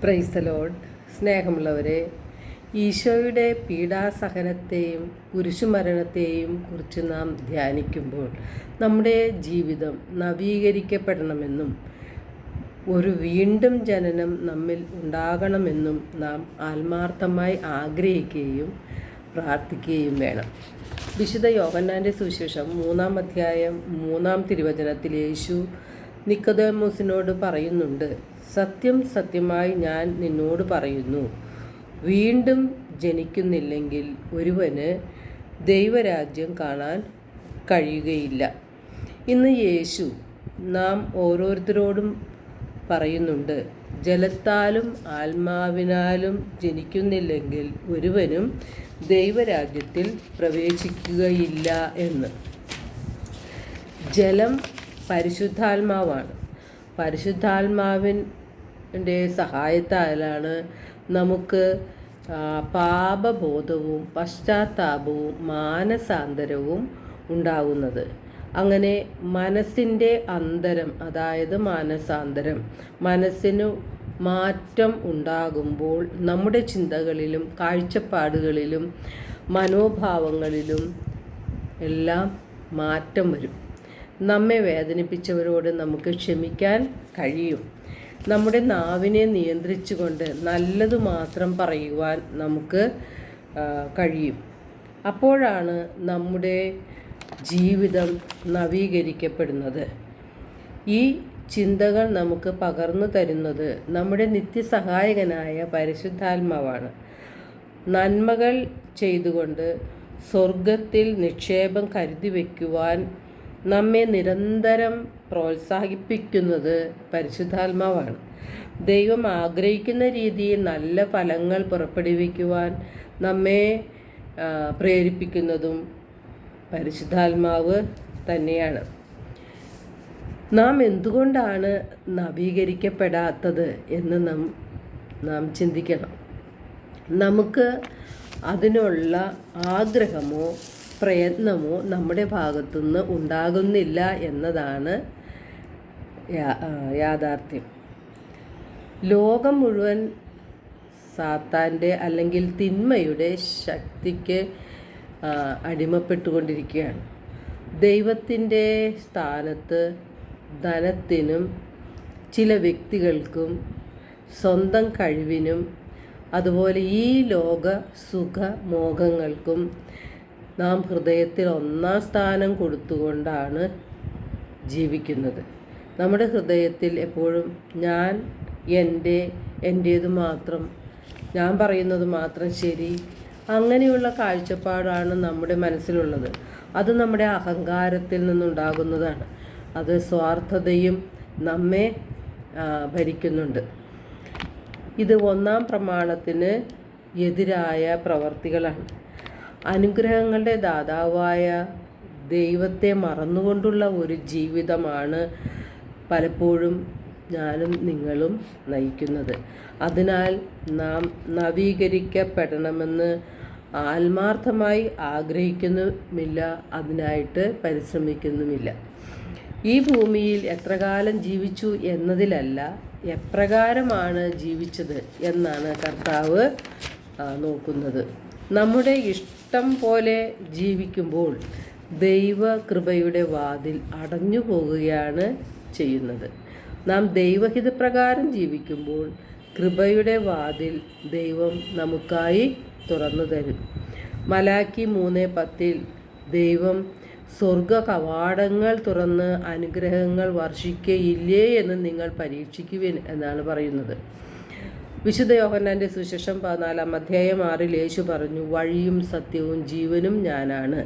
Praise the Lord. സ്നേഹമുള്ളവരെ, ഈശോയുടെ പീഡാസഹനത്തെയും കുരിശുമരണത്തെയും കുറിച്ച് നാം ധ്യാനിക്കുമ്പോൾ നമ്മുടെ ജീവിതം നവീകരിക്കപ്പെടണമെന്നും ഒരു വീണ്ടും ജനനം നമ്മിൽ ഉണ്ടാകണമെന്നും നാം ആത്മാർത്ഥമായി ആഗ്രഹിക്കുകയും പ്രാർത്ഥിക്കുകയും വേണം. വിശുദ്ധ യോഹന്നാൻ്റെ സുവിശേഷം 3-ാം അധ്യായം 3-ാം തിരുവചനത്തിൽ യേശു നിക്കോദേമോസിനോട് പറയുന്നുണ്ട്, സത്യം സത്യമായി ഞാൻ നിന്നോട് പറയുന്നു, വീണ്ടും ജനിക്കുന്നില്ലെങ്കിൽ ഒരുവന് ദൈവരാജ്യം കാണാൻ കഴിയുകയില്ല. ഇന്ന് യേശു നാം ഓരോരുത്തരോടും പറയുന്നുണ്ട്, ജലത്താലും ആത്മാവിനാലും ജനിക്കുന്നില്ലെങ്കിൽ ഒരുവനും ദൈവരാജ്യത്തിൽ പ്രവേശിക്കുകയില്ല എന്ന്. ജലം പരിശുദ്ധാത്മാവാണ്. പരിശുദ്ധാത്മാവിൻ്റെ സഹായത്താലാണ് നമുക്ക് പാപബോധവും പശ്ചാത്താപവും മാനസാന്തരവും ഉണ്ടാകുന്നത്. അങ്ങനെ മനസ്സിൻ്റെ അന്തരം, അതായത് മാനസാന്തരം, മനസ്സിനു മാറ്റം ഉണ്ടാകുമ്പോൾ നമ്മുടെ ചിന്തകളിലും കാഴ്ചപ്പാടുകളിലും മനോഭാവങ്ങളിലും എല്ലാം മാറ്റം വരും. നമ്മെ വേദനിപ്പിച്ചവരോട് നമുക്ക് ക്ഷമിക്കാൻ കഴിയും. നമ്മുടെ നാവിനെ നിയന്ത്രിച്ചുകൊണ്ട് നല്ലത് മാത്രം പറയുവാൻ നമുക്ക് കഴിയും. അപ്പോഴാണ് നമ്മുടെ ജീവിതം നവീകരിക്കപ്പെടുന്നത്. ഈ ചിന്തകൾ നമുക്ക് പകർന്നു തരുന്നത് നമ്മുടെ നിത്യസഹായകനായ പരിശുദ്ധാത്മാവാണ്. നന്മകൾ ചെയ്തുകൊണ്ട് സ്വർഗത്തിൽ നിക്ഷേപം കരുതി വയ്ക്കുവാൻ നമ്മെ നിരന്തരം പ്രോത്സാഹിപ്പിക്കുന്നത് പരിശുദ്ധാത്മാവാണ്. ദൈവം ആഗ്രഹിക്കുന്ന രീതിയിൽ നല്ല ഫലങ്ങൾ പുറപ്പെടുവിക്കുവാൻ നമ്മെ പ്രേരിപ്പിക്കുന്നതും പരിശുദ്ധാത്മാവ് തന്നെയാണ്. നാം എന്തുകൊണ്ടാണ് നവീകരിക്കപ്പെടാത്തത് എന്ന് നാം ചിന്തിക്കണം. നമുക്ക് അതിനുള്ള ആഗ്രഹമോ പ്രയത്നമോ നമ്മുടെ ഭാഗത്തുനിന്ന് ഉണ്ടാകുന്നില്ല എന്നതാണ് യാഥാർത്ഥ്യം. ലോകം മുഴുവൻ സാത്താൻ്റെ അല്ലെങ്കിൽ തിന്മയുടെ ശക്തിക്ക് അടിമപ്പെട്ടുകൊണ്ടിരിക്കുകയാണ്. ദൈവത്തിൻ്റെ സ്ഥാനത്ത് ധനത്തിനും ചില വ്യക്തികൾക്കും സ്വന്തം കഴിവിനും അതുപോലെ ഈ ലോക സുഖമോഹങ്ങൾക്കും നാം ഹൃദയത്തിൽ 1-ാം സ്ഥാനം കൊടുത്തുകൊണ്ടാണ് ജീവിക്കുന്നത്. നമ്മുടെ ഹൃദയത്തിൽ എപ്പോഴും ഞാൻ, എൻ്റേത് മാത്രം, ഞാൻ പറയുന്നത് മാത്രം ശരി, അങ്ങനെയുള്ള കാഴ്ചപ്പാടാണ് നമ്മുടെ മനസ്സിലുള്ളത്. അത് നമ്മുടെ അഹങ്കാരത്തിൽ നിന്നുണ്ടാകുന്നതാണ്. അത് സ്വാർത്ഥതയും നമ്മെ ഭരിക്കുന്നുണ്ട്. ഇത് 1-ാം പ്രമാണത്തിന് എതിരായ പ്രവർത്തികളാണ്. അനുഗ്രഹങ്ങളുടെ ദാതാവായ ദൈവത്തെ മറന്നുകൊണ്ടുള്ള ഒരു ജീവിതമാണ് പലപ്പോഴും ഞാനും നിങ്ങളും നയിക്കുന്നത്. അതിനാൽ നാം നവീകരിക്കപ്പെടണമെന്ന് ആത്മാർത്ഥമായി ആഗ്രഹിക്കുന്നുമില്ല, അതിനായിട്ട് പരിശ്രമിക്കുന്നുമില്ല. ഈ ഭൂമിയിൽ എത്ര കാലം ജീവിച്ചു എന്നതിലല്ല, എപ്രകാരമാണ് ജീവിച്ചത് എന്നാണ് കർത്താവ് നോക്കുന്നത്. നമ്മുടെ ഇഷ്ടം പോലെ ജീവിക്കുമ്പോൾ ദൈവകൃപയുടെ വാതിൽ അടഞ്ഞു പോകുകയാണ് ചെയ്യുന്നത്. നാം ദൈവഹിതപ്രകാരം ജീവിക്കുമ്പോൾ കൃപയുടെ വാതിൽ ദൈവം നമുക്കായി തുറന്നു തരും. മലാക്കി 3:10 ദൈവം സ്വർഗ കവാടങ്ങൾ തുറന്ന് അനുഗ്രഹങ്ങൾ വർഷിക്കയില്ലേ എന്ന് നിങ്ങൾ പരീക്ഷിക്കുവിൻ എന്നാണ് പറയുന്നത്. വിശുദ്ധ യോഹന്നാൻ്റെ സുവിശേഷം 14-ാം അധ്യായം 6-ൽ യേശു പറഞ്ഞു, വഴിയും സത്യവും ജീവനും ഞാനാണ്,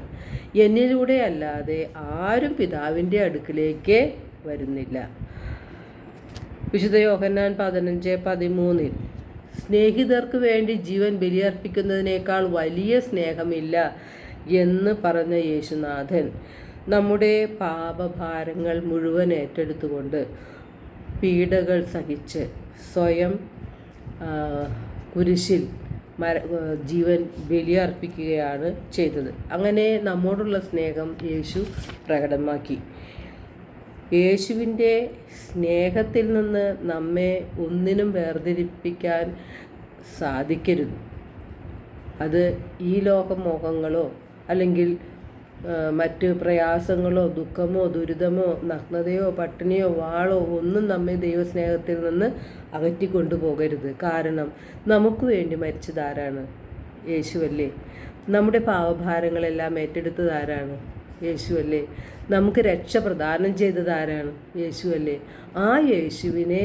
എന്നിലൂടെ അല്ലാതെ ആരും പിതാവിൻ്റെ അടുക്കിലേക്ക് വരുന്നില്ല. വിശുദ്ധ യോഹന്നാൻ 15:13 സ്നേഹിതർക്ക് വേണ്ടി ജീവൻ ബലിയർപ്പിക്കുന്നതിനേക്കാൾ വലിയ സ്നേഹമില്ല എന്ന് പറഞ്ഞ യേശുനാഥൻ നമ്മുടെ പാപഭാരങ്ങൾ മുഴുവൻ ഏറ്റെടുത്തുകൊണ്ട് പീഡകൾ സഹിച്ച് സ്വയം കുരിശിൽ ജീവൻ ബലിയർപ്പിക്കുകയാണ് ചെയ്തത്. അങ്ങനെ നമ്മോടുള്ള സ്നേഹം യേശു പ്രകടമാക്കി. യേശുവിൻ്റെ സ്നേഹത്തിൽ നിന്ന് നമ്മെ ഒന്നിനും വേർതിരിപ്പിക്കാൻ സാധിക്കരുത്. അത് ഈ ലോകമോഹങ്ങളോ അല്ലെങ്കിൽ മറ്റ് പ്രയാസങ്ങളോ ദുഃഖമോ ദുരിതമോ നഗ്നതയോ പട്ടിണിയോ വാളോ ഒന്നും നമ്മെ ദൈവസ്നേഹത്തിൽ നിന്ന് അകറ്റിക്കൊണ്ടുപോകരുത്. കാരണം നമുക്ക് വേണ്ടി മരിച്ചതാരാണ്? യേശുവല്ലേ. നമ്മുടെ പാവഭാരങ്ങളെല്ലാം ഏറ്റെടുത്തതാരാണ്? യേശുവല്ലേ. നമുക്ക് രക്ഷ പ്രദാനം ചെയ്തതാരാണ്? യേശുവല്ലേ. ആ യേശുവിനെ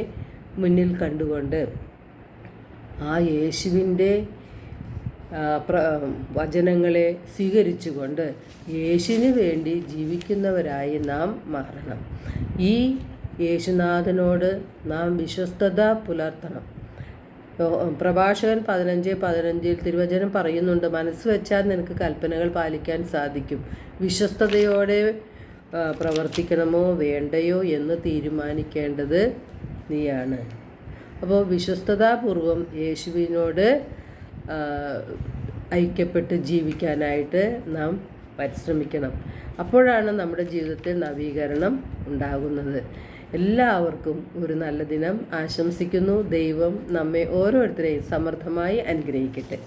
മുന്നിൽ കണ്ടുകൊണ്ട് ആ യേശുവിൻ്റെ വചനങ്ങളെ സ്വീകരിച്ചുകൊണ്ട് യേശുവിന് വേണ്ടി ജീവിക്കുന്നവരായി നാം മാറണം. ഈ യേശുനാഥനോട് നാം വിശ്വസ്തത പുലർത്തണം. പ്രഭാഷകൻ 15:15 തിരുവചനം പറയുന്നുണ്ട്, മനസ്സ് വെച്ചാൽ നിനക്ക് കൽപ്പനകൾ പാലിക്കാൻ സാധിക്കും. വിശ്വസ്തയോടെ പ്രവർത്തിക്കണമോ വേണ്ടയോ എന്ന് തീരുമാനിക്കേണ്ടത് നീയാണ്. അപ്പോൾ വിശ്വസ്തതാപൂർവം യേശുവിനോട് ഐക്യപ്പെട്ട് ജീവിക്കാനായിട്ട് നാം പരിശ്രമിക്കണം. അപ്പോഴാണ് നമ്മുടെ ജീവിതത്തിൽ നവീകരണം ഉണ്ടാകുന്നത്. എല്ലാവർക്കും ഒരു നല്ല ദിനം ആശംസിക്കുന്നു. ദൈവം നമ്മെ ഓരോരുത്തരെയും സമൃദ്ധമായി അനുഗ്രഹിക്കട്ടെ.